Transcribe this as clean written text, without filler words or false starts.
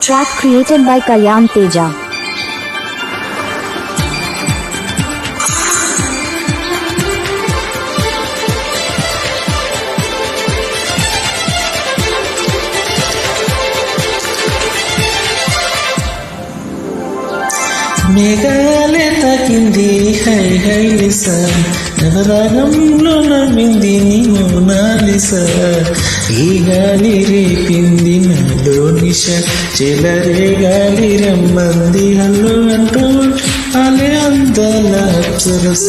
Track created by Kalyan Teja. మేఘాలే తాకింది high high Lisa నవరాగంలో నవ్వింది నీ మోనాలిసా ఈ గాలి రేపింది నాలో నిష చెలరే గాలి రమ్మంది హల్లు అంటూ అలే అందాల అప్సరస